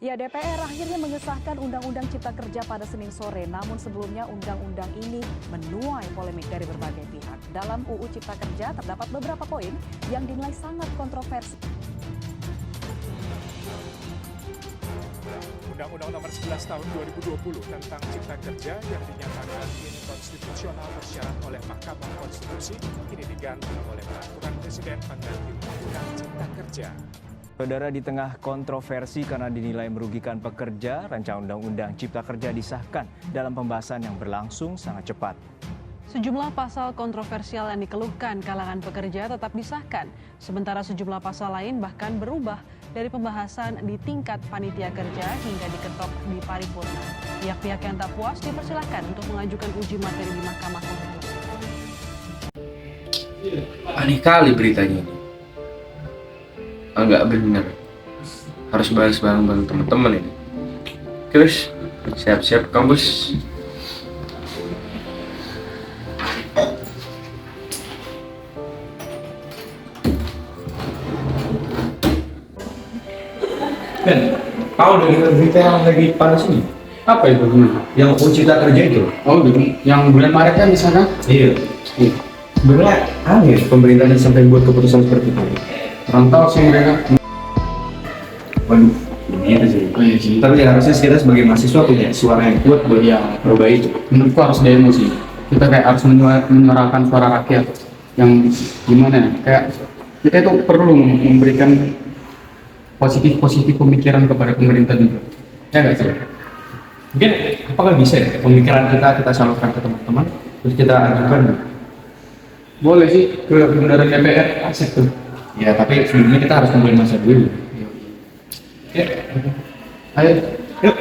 Ya, DPR akhirnya mengesahkan Undang-Undang Cipta Kerja pada Senin sore. Namun sebelumnya undang-undang ini menuai polemik dari berbagai pihak. Dalam UU Cipta Kerja terdapat beberapa poin yang dinilai sangat kontroversi. Undang-Undang Nomor 11 Tahun 2020 tentang Cipta Kerja yang dinyatakan inkonstitusional bersyarat oleh Mahkamah Konstitusi kini diganti oleh Peraturan Presiden pengganti Undang-Undang Cipta Kerja. Saudara, di tengah kontroversi karena dinilai merugikan pekerja, rancangan Undang-Undang Cipta Kerja disahkan dalam pembahasan yang berlangsung sangat cepat. Sejumlah pasal kontroversial yang dikeluhkan kalangan pekerja tetap disahkan, sementara sejumlah pasal lain bahkan berubah dari pembahasan di tingkat panitia kerja hingga diketok di paripurna. Pihak-pihak yang tak puas dipersilahkan untuk mengajukan uji materi di Mahkamah Konstitusi. Aneh kali beritanya ini. Agak benar. Harus bahas bareng-bareng teman-teman ini. Terus, siap-siap kampus. Ben, kau udah dengar berita yang lagi panas ini? Apa itu? Yang UU Cipta Kerja itu? Oh, yang bulan Maret kan di sana? Iya. Sebenarnya aneh pemerintahnya sampai buat keputusan seperti itu. Kurang tahu sih mereka. Waduh, begitu sih. Oh iya sih. Tapi ya harusnya kita sebagai mahasiswa punya suara yang kuat buat merubah itu. Menurutku harus demo sih. Kita kayak harus menyuarakan suara rakyat yang gimana ya? Kayak kita itu perlu memberikan positif pemikiran kepada pemerintah juga. Ya nggak sih? Mungkin apakah bisa ya pemikiran kita salurkan ke teman-teman terus kita ajukan? Boleh sih ke bundaran DPR, asik tuh. Ya, tapi sebelumnya kita harus kumpulin masa dulu. Ya, ayo. Yuk.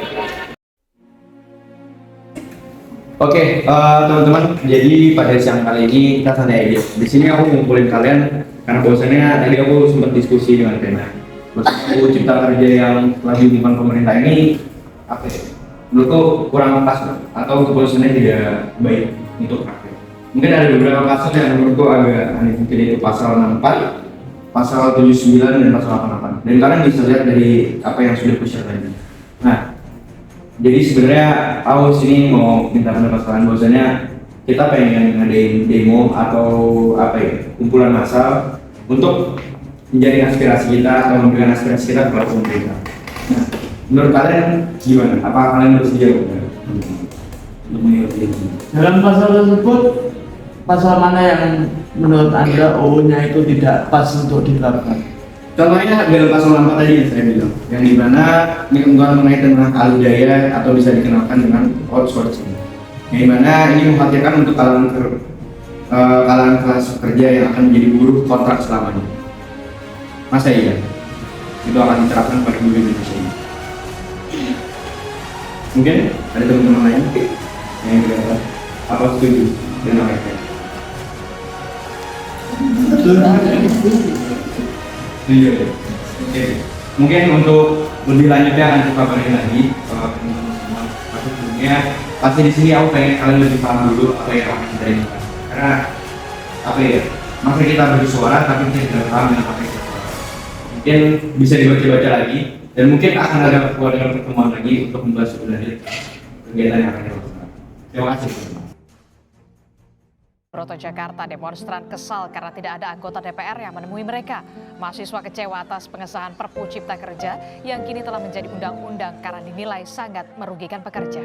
Oke, teman-teman. Jadi pada siang kali ini kita santai aja. Di sini aku ngumpulin kalian karena bahwasannya tadi aku sempat diskusi dengan Pena. UU Cipta Kerja yang telah diumumkan pemerintah ini apa ya? Menurutku kurang pas atau keputusannya tidak baik untuk rakyat. Mungkin ada beberapa pasal yang menurutku agak aneh, mungkin itu pasal 64, pasal 79 dan pasal 88. Dan kalian bisa lihat dari apa yang sudah ku-share tadi. Nah, jadi sebenarnya aku sini mau minta pendapat kalian bahwasanya kita pengen ngadain demo atau apa ya, kumpulan massal untuk menjadi aspirasi kita atau memberikan aspirasi kita kepada pemerintah. Nah, menurut kalian gimana? Apa kalian bersedia untuk mengikuti ini? Dalam pasal tersebut, pasal mana yang menurut Anda UU-nya itu tidak pas untuk diterapkan? Contohnya dalam pasal 64 tadi yang saya bilang, yang dimana ketentuan mengenai tentang alih daya atau bisa dikenalkan dengan outsourcing. Yang dimana ini mengkhawatirkan untuk kalangan kelas kerja yang akan menjadi buruh kontrak selamanya. Masa iya? Itu akan diterapkan pada buruh Indonesia ini. Mungkin ada teman-teman lain yang berkata apa setuju dengan apa yang iya. Oke. Mungkin untuk lebih lanjutnya akan kita kabarin lagi kalau teman-teman semua. Sebelumnya pasti di sini aku pengen kalian lebih paham dulu apa yang akan kita ini. Karena apa ya? Masa kita bersuara tapi kita tidak paham dengan apa yang kita suara. Mungkin bisa dibaca-baca lagi dan mungkin akan ada pertemuan lagi untuk membahas sebenarnya kegiatan yang akan kita lakukan. Terima kasih. Broto Jakarta, demonstran kesal karena tidak ada anggota DPR yang menemui mereka. Mahasiswa kecewa atas pengesahan Perpu Cipta Kerja yang kini telah menjadi undang-undang karena dinilai sangat merugikan pekerja.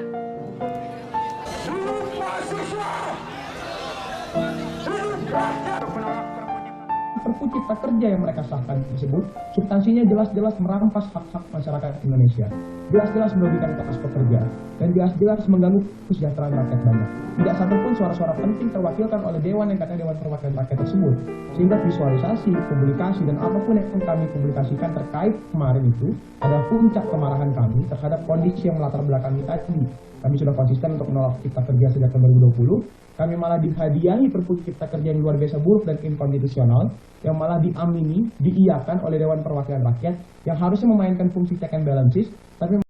Perpu Cipta Kerja yang mereka sahkan tersebut substansinya jelas-jelas merampas hak-hak masyarakat Indonesia, jelas-jelas merugikan kelas pekerja, dan jelas-jelas mengganggu kesejahteraan rakyat banyak. Tidak satupun suara-suara penting terwakilkan oleh Dewan yang katanya Dewan Perwakilan Rakyat tersebut, sehingga visualisasi, publikasi, dan apapun yang kami publikasikan terkait kemarin itu adalah puncak kemarahan kami terhadap kondisi yang melatar belakangi tadi. Kami sudah konsisten untuk menolak Cipta Kerja sejak tahun 2020. Kami malah dihadiahi Perpu Cipta Kerja yang luar biasa buruk dan inkonstitusional, yang malah diamini, diiyakan oleh Dewan Perwakilan Rakyat, yang harusnya memainkan fungsi check and balances, tapi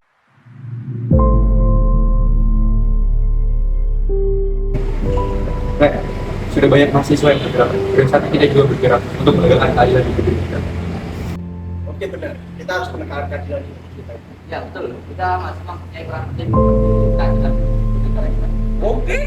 sudah banyak mahasiswa yang bergerak, dan saat ini kita juga bergerak untuk menegakkan keadilan di negeri kita. Oke, benar, kita harus menegakkan keadilan di negeri kita. Ya betul, kita masih mempunyai peran penting untuk keadilan di negara kita. Oke.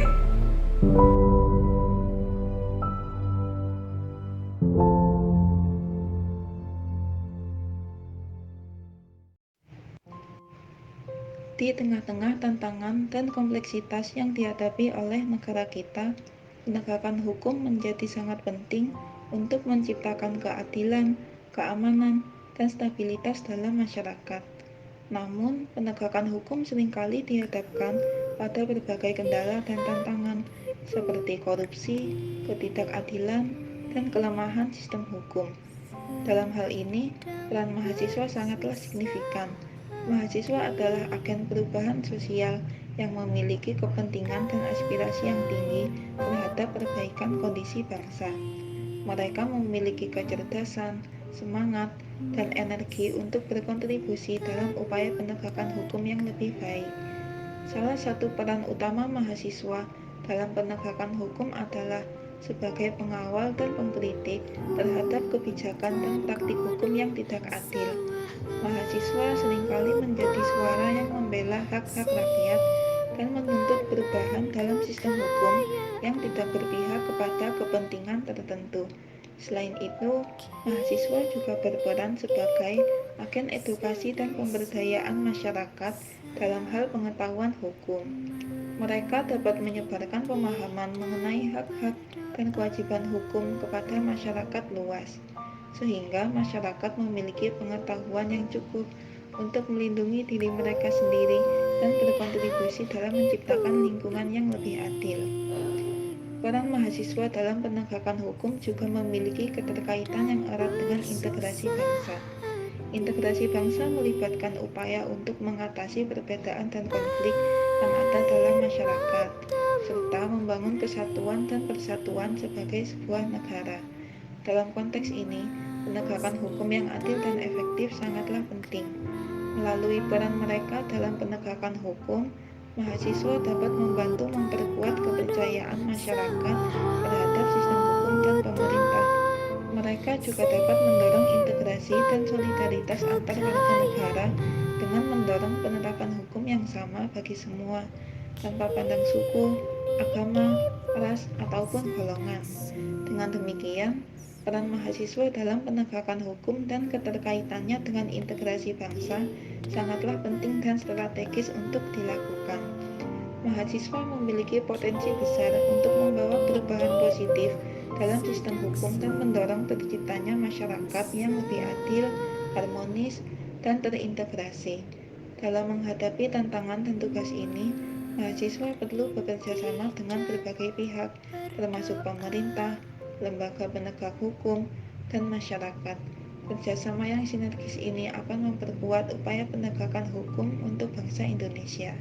Di tengah-tengah tantangan dan kompleksitas yang dihadapi oleh negara kita, penegakan hukum menjadi sangat penting untuk menciptakan keadilan, keamanan, dan stabilitas dalam masyarakat. Namun, penegakan hukum seringkali dihadapkan pada berbagai kendala dan tantangan, seperti korupsi, ketidakadilan, dan kelemahan sistem hukum. Dalam hal ini, peran mahasiswa sangatlah signifikan. Mahasiswa adalah agen perubahan sosial yang memiliki kepentingan dan aspirasi yang tinggi terhadap perbaikan kondisi bangsa. Mereka memiliki kecerdasan, semangat, dan energi untuk berkontribusi dalam upaya penegakan hukum yang lebih baik. Salah satu peran utama mahasiswa dalam penegakan hukum adalah sebagai pengawal dan pengkritik terhadap kebijakan dan praktik hukum yang tidak adil. Mahasiswa seringkali menjadi suara yang membela hak-hak rakyat dan menuntut perubahan dalam sistem hukum yang tidak berpihak kepada kepentingan tertentu. Selain itu, mahasiswa juga berperan sebagai agen edukasi dan pemberdayaan masyarakat dalam hal pengetahuan hukum. Mereka dapat menyebarkan pemahaman mengenai hak-hak dan kewajiban hukum kepada masyarakat luas, sehingga masyarakat memiliki pengetahuan yang cukup untuk melindungi diri mereka sendiri dan berkontribusi dalam menciptakan lingkungan yang lebih adil. Peran mahasiswa dalam penegakan hukum juga memiliki keterkaitan yang erat dengan integrasi bangsa. Integrasi bangsa melibatkan upaya untuk mengatasi perbedaan dan konflik yang ada dalam masyarakat, serta membangun kesatuan dan persatuan sebagai sebuah negara. Dalam konteks ini, penegakan hukum yang adil dan efektif sangatlah penting. Melalui peran mereka dalam penegakan hukum, mahasiswa dapat membantu memperkuat kepercayaan masyarakat terhadap sistem hukum dan pemerintah. Mereka juga dapat mendorong integrasi dan solidaritas antar warga negara dengan mendorong penerapan hukum yang sama bagi semua, tanpa pandang suku, agama, ras, ataupun golongan. Dengan demikian, peran mahasiswa dalam penegakan hukum dan keterkaitannya dengan integrasi bangsa sangatlah penting dan strategis untuk dilakukan. Mahasiswa memiliki potensi besar untuk membawa perubahan positif dalam sistem hukum dan mendorong terciptanya masyarakat yang lebih adil, harmonis, dan terintegrasi. Dalam menghadapi tantangan dan tugas ini, mahasiswa perlu bekerja sama dengan berbagai pihak, termasuk pemerintah, lembaga penegak hukum, dan masyarakat. Kerjasama yang sinergis ini akan memperkuat upaya penegakan hukum untuk bangsa Indonesia.